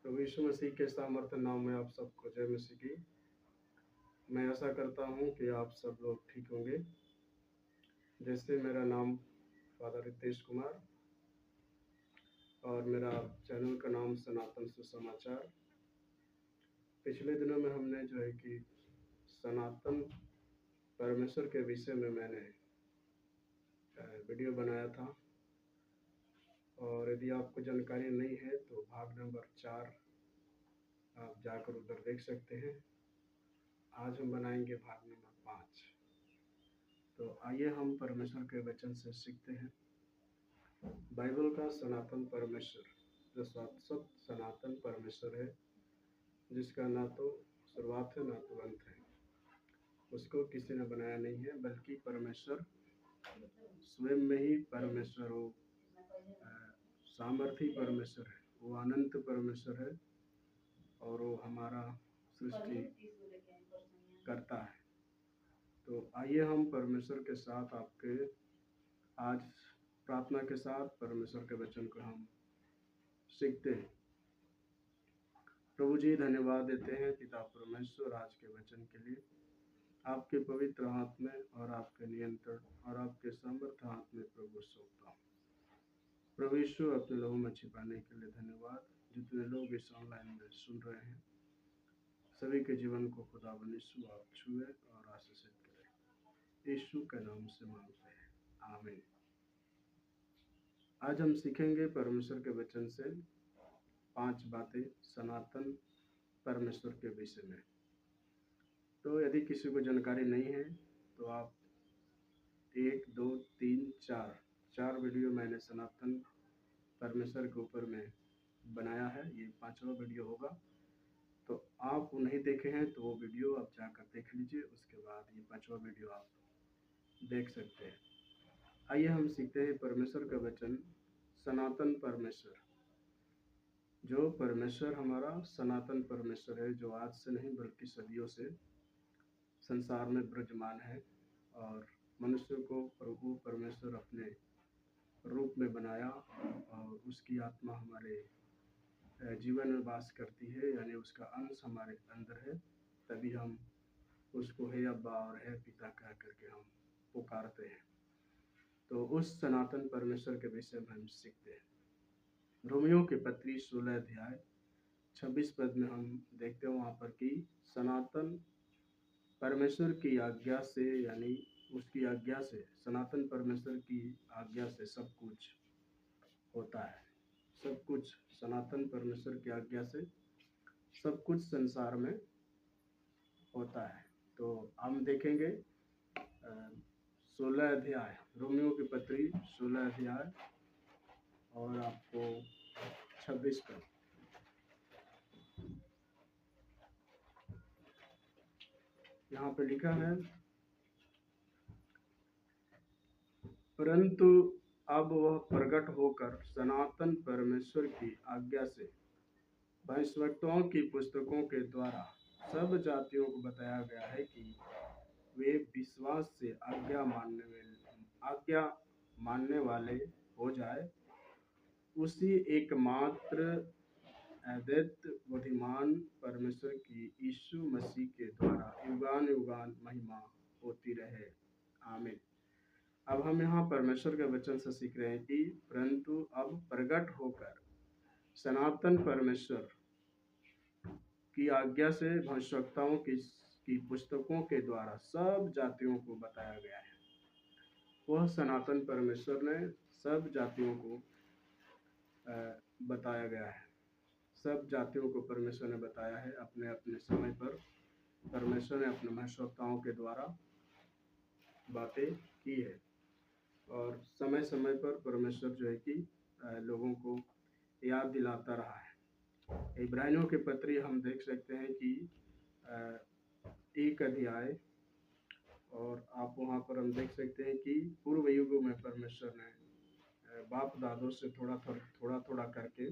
प्रभु यीशु मसीह के सामर्थ्य नाम में आप सबको जय मसीह की। मैं आशा करता हूँ कि आप सब लोग ठीक होंगे। जैसे मेरा नाम फादर रितेश कुमार और मेरा चैनल का नाम सनातन सुसमाचार। पिछले दिनों में हमने जो है कि सनातन परमेश्वर के विषय में मैंने वीडियो बनाया था, और यदि आपको जानकारी नहीं है तो भाग नंबर 4 आप जाकर उधर देख सकते हैं। आज हम बनाएंगे भाग नंबर 5। तो आइए हम परमेश्वर के वचन से सीखते हैं। बाइबल का सनातन परमेश्वर जो शाश्वत सनातन परमेश्वर है, जिसका ना तो शुरुआत है ना तो अंत है, उसको किसी ने बनाया नहीं है, बल्कि परमेश्वर स्वयं में ही परमेश्वर हो, सामर्थी परमेश्वर है, वो अनंत परमेश्वर है और वो हमारा सृष्टि करता है। तो आइए हम परमेश्वर के साथ आपके आज प्रार्थना के साथ परमेश्वर के वचन को हम सीखते हैं। प्रभु जी धन्यवाद देते हैं पिता परमेश्वर आज के वचन के लिए। आपके पवित्र हाथ में और आपके नियंत्रण और आपके समर्थ हाथ में प्रभु सौंपता हूँ। प्रभु यीशु अपने लोगों में छिपाने के लिए धन्यवाद। जितने लोग इस ऑनलाइन में सुन रहे हैं सभी के जीवन को खुदावन यीशु आप छुए और आशीषित करें। यीशु के नाम से मांगते हैं, आमीन। आज हम सीखेंगे परमेश्वर के वचन से 5 बातें सनातन परमेश्वर के विषय में। तो यदि किसी को जानकारी नहीं है तो आप 1, 2, 3, 4 वीडियो मैंने सनातन परमेश्वर के ऊपर में बनाया है। ये 5वां वीडियो होगा। तो आप नहीं देखे हैं तो वो वीडियो आप जाकर देख लीजिए, उसके बाद ये 5वां वीडियो आप देख सकते हैं। आइए हम सीखते हैं परमेश्वर का वचन। सनातन परमेश्वर, जो परमेश्वर हमारा सनातन परमेश्वर है, जो आज से नहीं बल्कि सदियों से संसार में विराजमान है और मनुष्य को प्रभु परमेश्वर अपने रूप में बनाया और उसकी आत्मा हमारे जीवन में वास करती है, यानी उसका अंश हमारे अंदर है। तभी हम उसको हे अब्बा और हे पिता कह करके हम पुकारते हैं। तो उस सनातन परमेश्वर के विषय में हम सीखते हैं। रोमियो की पत्री 16 अध्याय 26 पद में हम देखते हैं वहाँ पर कि सनातन परमेश्वर की आज्ञा से, यानी उसकी आज्ञा से, सनातन परमेश्वर की आज्ञा से सब कुछ होता है। सब कुछ सनातन परमेश्वर की आज्ञा से सब कुछ संसार में होता है। तो हम देखेंगे 16 अध्याय, रोमियो की पत्री 16 अध्याय और आपको 26 पद। यहाँ पे लिखा है, परंतु अब वह प्रकट होकर सनातन परमेश्वर की आज्ञा से भविष्यवक्ताओं की पुस्तकों के द्वारा सब जातियों को बताया गया है कि वे विश्वास से आज्ञा मानने वाले हो जाए। उसी एकमात्र अद्वितीय बुद्धिमान परमेश्वर की यीशु मसीह के द्वारा युगान युगान महिमा होती रहे, आमीन। अब हम यहाँ परमेश्वर के वचन से सीख रहे हैं कि परंतु अब प्रकट होकर सनातन परमेश्वर की आज्ञा से भविष्यवक्ताओं की पुस्तकों के द्वारा सब जातियों को बताया गया है। वह सनातन परमेश्वर ने सब जातियों को बताया गया है। सब जातियों को परमेश्वर ने बताया है। अपने अपने समय पर परमेश्वर ने अपने भविष्यवक्ताओं के द्वारा बातें की है और समय समय पर परमेश्वर जो है कि लोगों को याद दिलाता रहा है। इब्रानियों के पत्री हम देख सकते हैं कि 1 अध्याय, और आप वहाँ पर हम देख सकते हैं कि पूर्व युगों में परमेश्वर ने बाप दादों से थोड़ा करके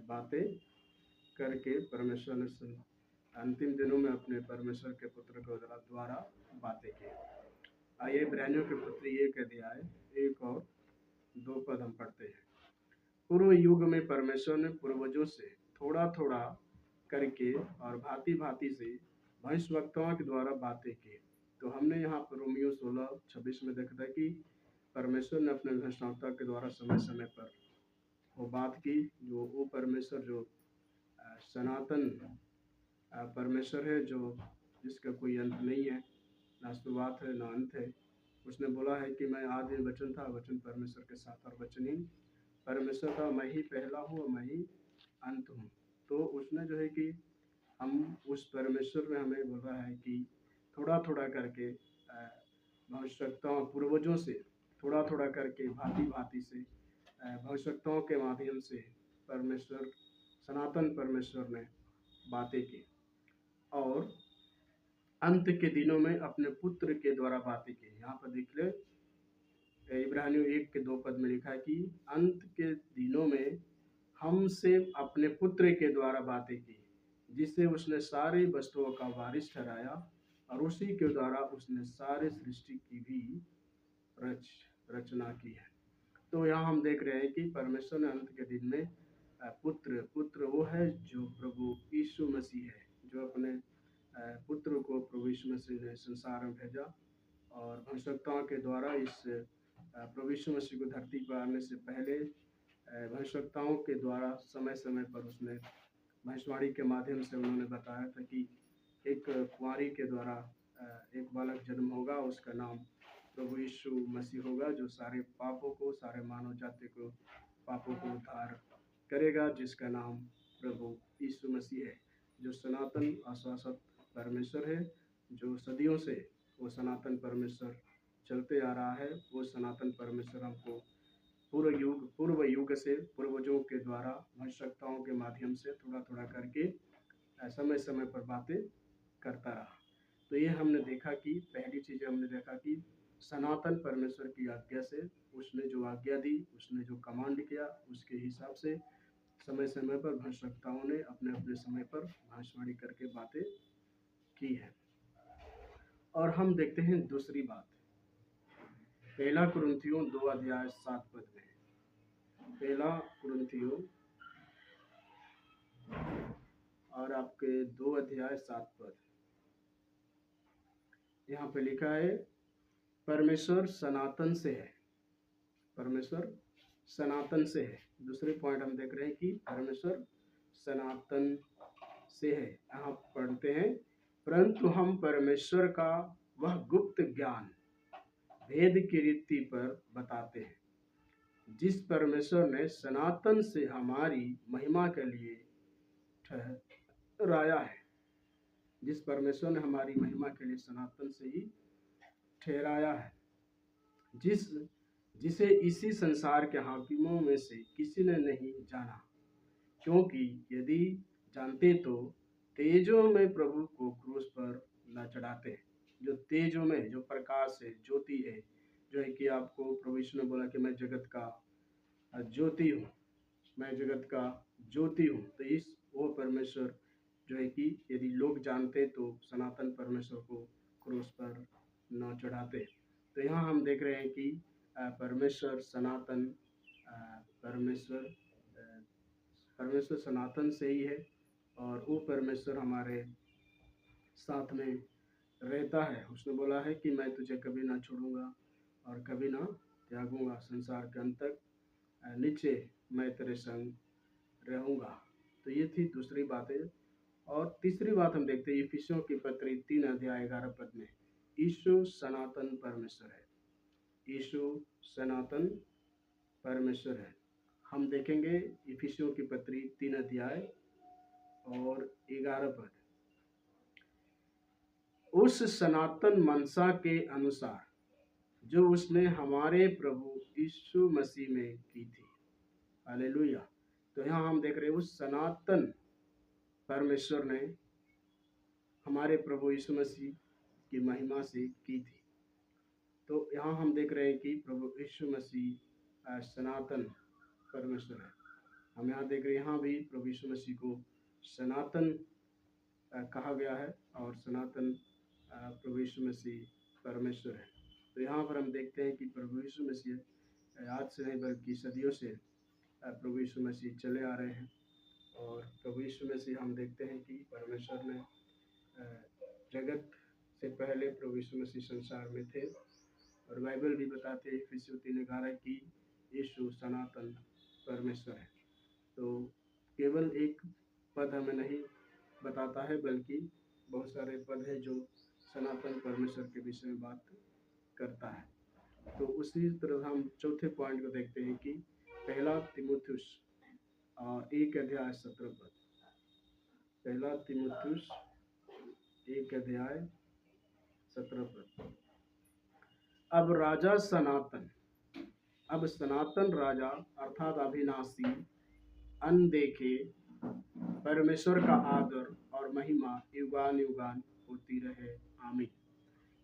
बातें करके परमेश्वर ने अंतिम दिनों में अपने परमेश्वर के पुत्र के द्वारा बातें की। आइए इब्रानियों के पत्री 1 अध्याय 1 और 2 पद हम पढ़ते हैं। पूर्व युग में परमेश्वर ने पूर्वजों से थोड़ा थोड़ा करके और भांति भांति से भविष्यवक्ताओं के द्वारा बातें की। तो हमने यहाँ पर रोमियो 16:26 में देखा था कि परमेश्वर ने अपने भविष्यवक्ता के द्वारा समय समय पर वो बात की, जो वो परमेश्वर जो सनातन परमेश्वर है, जो जिसका कोई अंत नहीं है, ना शुरुआत है ना अंत है। उसने बोला है कि मैं आदि में वचन था, वचन परमेश्वर के साथ और वचन ही परमेश्वर था, मैं ही पहला हूँ और मैं ही अंत हूँ। तो उसने जो है कि हम उस परमेश्वर में हमें बोला है कि थोड़ा थोड़ा करके भविष्यवक्ताओं पूर्वजों से थोड़ा थोड़ा करके भांति भांति से भविष्यवक्ताओं के माध्यम से परमेश्वर सनातन परमेश्वर ने बातें की और अंत के दिनों में अपने पुत्र के द्वारा बातें की। यहाँ पर देख ले इब्रानियों 1:2 में लिखा है कि अंत के दिनों में हमसे अपने पुत्र के द्वारा बातें की, जिससे उसने सारी वस्तुओं का वारिस ठहराया और उसी के द्वारा उसने सारे सृष्टि की भी रचना की है। तो यहाँ हम देख रहे हैं कि परमेश्वर ने अंत के दिन में पुत्र वो है जो प्रभु यीशु मसीह है, जो अपने पुत्र को प्रभु यीशु मसीह ने संसार में भेजा और भविष्यवक्ताओं के द्वारा इस प्रभु यीशु मसीह को धरती पर आने से पहले भविष्यवक्ताओं के द्वारा समय समय पर उसने भविष्यवाणी के माध्यम से उन्होंने बताया था कि एक कुंवारी के द्वारा एक बालक जन्म होगा, उसका नाम प्रभु यीशु मसीह होगा, जो सारे पापों को, सारे मानव जाति को पापों को उद्धार करेगा, जिसका नाम प्रभु यीशु मसीह है, जो सनातन अशाश्वत परमेश्वर है, जो सदियों से वो सनातन परमेश्वर चलते आ रहा है। वो सनातन परमेश्वर हमको पूर्व युग से पूर्वजों के द्वारा भविष्यवक्ताओं के माध्यम से थोड़ा थोड़ा करके समय समय पर बातें करता रहा। तो ये हमने देखा कि पहली चीज़ हमने देखा कि सनातन परमेश्वर की आज्ञा से उसने जो आज्ञा दी, उसने जो कमांड किया, उसके हिसाब से समय समय पर भविष्यवक्ताओं ने अपने अपने समय पर भविष्यवाणी करके बातें की है। और हम देखते हैं दूसरी बात, पहला कुरिन्थियों 2:7 में, पहला कुरिन्थियों और आपके 2:7 यहाँ पे लिखा है परमेश्वर सनातन से है, परमेश्वर सनातन से है। दूसरे पॉइंट हम देख रहे हैं कि परमेश्वर सनातन से है। यहाँ पढ़ते हैं, परंतु हम परमेश्वर का वह गुप्त ज्ञान भेद की रीति पर बताते हैं, जिस परमेश्वर ने सनातन से हमारी महिमा के लिए ठहराया है, जिस परमेश्वर ने हमारी महिमा के लिए सनातन से ही ठहराया है, जिसे इसी संसार के हाकिमों में से किसी ने नहीं जाना, क्योंकि यदि जानते तो तेजों में प्रभु को क्रूस पर न चढ़ाते। जो तेजों में, जो प्रकाश है, ज्योति है, जो है कि आपको प्रभु यीशु ने बोला कि मैं जगत का ज्योति हूँ, मैं जगत का ज्योति हूँ। तो इस वो परमेश्वर जो है कि यदि लोग जानते तो सनातन परमेश्वर को क्रूस पर न चढ़ाते। तो यहाँ हम देख रहे हैं कि परमेश्वर सनातन परमेश्वर सनातन से ही है और वो परमेश्वर हमारे साथ में रहता है। उसने बोला है कि मैं तुझे कभी ना छोड़ूंगा और कभी ना त्यागूंगा, संसार के अंत तक नीचे मैं तेरे संग रहूंगा। तो ये थी दूसरी बातें। और तीसरी बात हम देखते हैं इफिसियों की पत्री 3:11 में, यीशु सनातन परमेश्वर है, यीशु सनातन परमेश्वर है। हम देखेंगे इफिसियों की पत्री 3:11, उस सनातन मनसा के अनुसार जो उसने हमारे प्रभु यीशु मसीह में की थी। हालेलुया। तो यहाँ हम देख रहे हैं उस सनातन परमेश्वर ने हमारे प्रभु यीशु मसीह की महिमा से की थी। तो यहाँ हम देख रहे हैं कि प्रभु यीशु मसीह सनातन परमेश्वर है। हम यहाँ देख रहे हैं, यहाँ भी प्रभु यीशु मसीह को सनातन कहा गया है और सनातन प्रभु यीशु मसीह परमेश्वर है। तो यहाँ पर हम देखते हैं कि प्रभु यीशु मसीह आज से नहीं बल्कि सदियों से प्रभु यीशु मसीह चले आ रहे हैं और प्रभु यीशु मसीह हम देखते हैं कि परमेश्वर ने जगत से पहले प्रभु यीशु मसीह संसार में थे, और बाइबल भी बताते हैं इफिसियों 3:11 कि यीशु सनातन परमेश्वर है। तो केवल एक पद हमें नहीं बताता है, बल्कि बहुत सारे पद हैं जो सनातन परमेश्वर के विषय में बात करता है। तो उसी तरह हम चौथे पॉइंट को देखते हैं कि पहला तीमुथियुस 1:17 पद। पहला तीमुथियुस 1:17 पद। अब सनातन राजा अर्थात अविनाशी अनदेखे परमेश्वर का आदर और महिमा युगान युगान होती रहे, आमीन।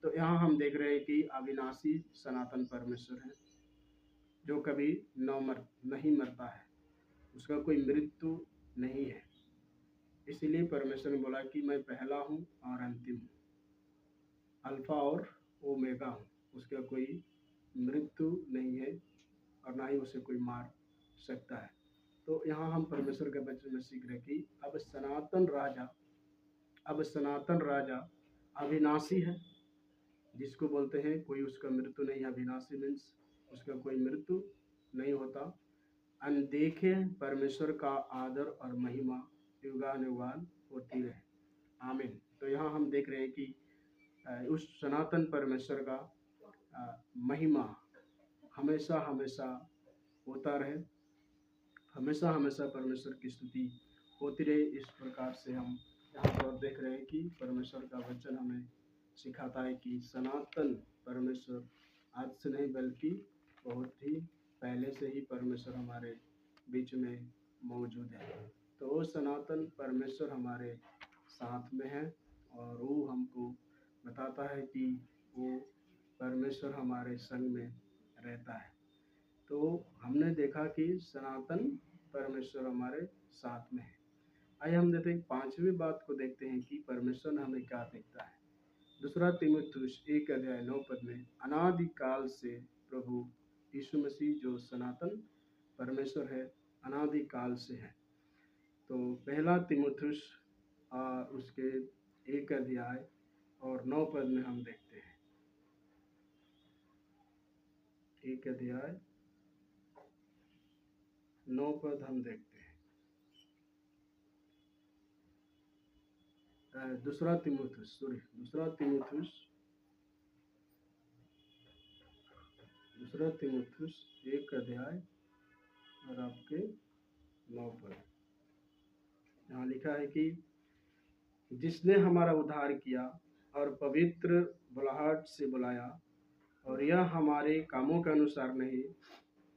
तो यहाँ हम देख रहे हैं कि अविनाशी सनातन परमेश्वर है, जो कभी नहीं मरता है, उसका कोई मृत्यु नहीं है। इसीलिए परमेश्वर ने बोला कि मैं पहला हूँ और अंतिम हूँ, अल्फा और ओमेगा हूँ। उसका कोई मृत्यु नहीं है और ना ही उसे कोई मार सकता है। तो यहाँ हम परमेश्वर के वचन में सीख रहे कि अब सनातन राजा अविनाशी है, जिसको बोलते हैं कोई उसका मृत्यु नहीं। अविनाशी मीन्स उसका कोई मृत्यु नहीं होता। अनदेखे परमेश्वर का आदर और महिमा युगान युगान होती रहे, आमीन। तो यहाँ हम देख रहे हैं कि उस सनातन परमेश्वर का महिमा हमेशा हमेशा होता रहे, हमेशा हमेशा परमेश्वर की स्तुति होती रहे। इस प्रकार से हम यहाँ पर देख रहे हैं कि परमेश्वर का वचन हमें सिखाता है कि सनातन परमेश्वर आज से नहीं बल्कि बहुत ही पहले से ही परमेश्वर हमारे बीच में मौजूद है। तो वो सनातन परमेश्वर हमारे साथ में है और वो हमको बताता है कि वो परमेश्वर हमारे संग में रहता है। तो हमने देखा कि सनातन परमेश्वर हमारे साथ में है। आइए हम देखते हैं पांचवी बात को देखते हैं कि परमेश्वर ने हमें क्या देखता है। दूसरा तीमुथियुस 1:9 पद में अनादिकाल से प्रभु यीशु मसीह जो सनातन परमेश्वर है, अनादिकाल से है। तो पहला तीमुथियुस उसके 1:9 पद में हम देखते हैं। 1:9 पद हम देखते हैं। दूसरा तीमुथियुस 1:9 और आपके 9 पद। यहाँ लिखा है कि जिसने हमारा उद्धार किया और पवित्र बुलाहट से बुलाया, और यह हमारे कामों के अनुसार नहीं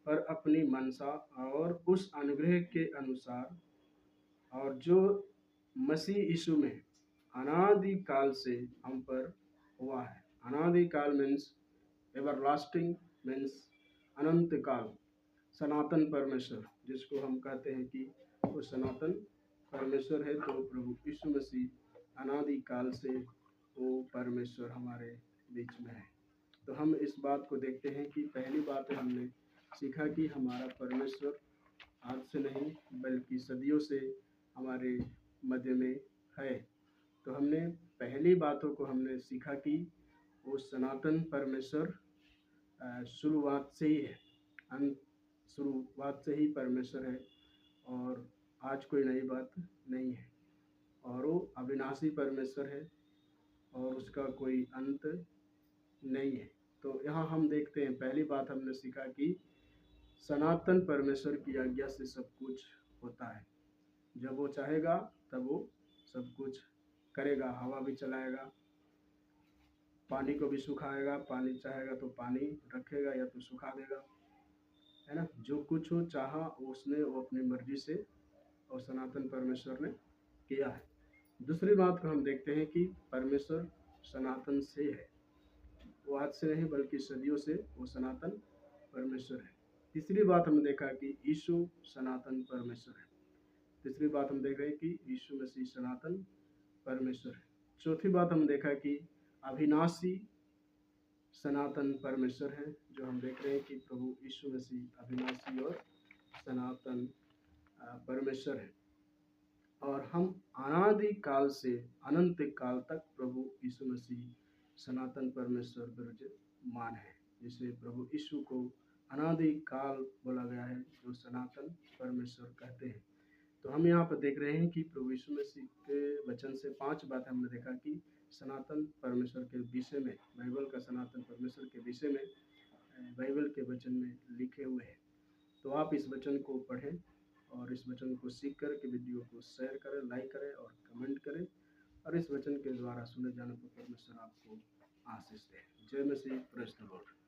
पर अपनी मनसा और उस अनुग्रह के अनुसार, और जो मसीह यीशु में अनादि काल से हम पर हुआ है। अनादि काल मीन्स एवरलास्टिंग, मीन्स अनंत काल। सनातन परमेश्वर जिसको हम कहते हैं कि वो सनातन परमेश्वर है। तो प्रभु यीशु मसीह अनादि काल से वो परमेश्वर हमारे बीच में है। तो हम इस बात को देखते हैं कि पहली बात हमने सीखा कि हमारा परमेश्वर आज से नहीं बल्कि सदियों से हमारे मध्य में है। तो हमने पहली बातों को हमने सीखा कि वो सनातन परमेश्वर शुरुआत से ही है, शुरुआत से ही परमेश्वर है और आज कोई नई बात नहीं है। और वो अविनाशी परमेश्वर है और उसका कोई अंत नहीं है। तो यहाँ हम देखते हैं पहली बात हमने सीखा कि सनातन परमेश्वर की आज्ञा से सब कुछ होता है। जब वो चाहेगा तब वो सब कुछ करेगा। हवा भी चलाएगा, पानी को भी सुखाएगा, पानी चाहेगा तो पानी रखेगा या तो सुखा देगा, है ना। जो कुछ वो चाहा उसने वो अपनी मर्जी से और सनातन परमेश्वर ने किया है। दूसरी बात को हम देखते हैं कि परमेश्वर सनातन से है, वो आज से नहीं बल्कि सदियों से वो सनातन परमेश्वर है। तीसरी बात हमने देखा कि यीशु सनातन परमेश्वर है। तीसरी बात हम देख रहे हैं कि यीशु मसीह सनातन परमेश्वर है। चौथी बात हम देखा कि अविनाशी सनातन परमेश्वर है, जो हम देख रहे हैं कि प्रभु यीशु मसीह अविनाशी और सनातन परमेश्वर है। और हम अनादि काल से अनंत काल तक प्रभु यीशु मसीह सनातन परमेश्वर विराजमान है। जिसे प्रभु यीशु को अनादि काल बोला गया है, जो सनातन परमेश्वर कहते हैं। तो हम यहाँ पर देख रहे हैं कि प्रभु यीशु मसीह के वचन से 5 बातें हमने देखा कि सनातन परमेश्वर के विषय में, बाइबल का सनातन परमेश्वर के विषय में बाइबल के वचन में लिखे हुए हैं। तो आप इस वचन को पढ़ें और इस वचन को सीख कर के वीडियो को शेयर करें, लाइक करें और कमेंट करें, और इस वचन के द्वारा सुने जाने पर परमेश्वर आपको आशीष दे। जय मसीह, प्रेज़ द लॉर्ड।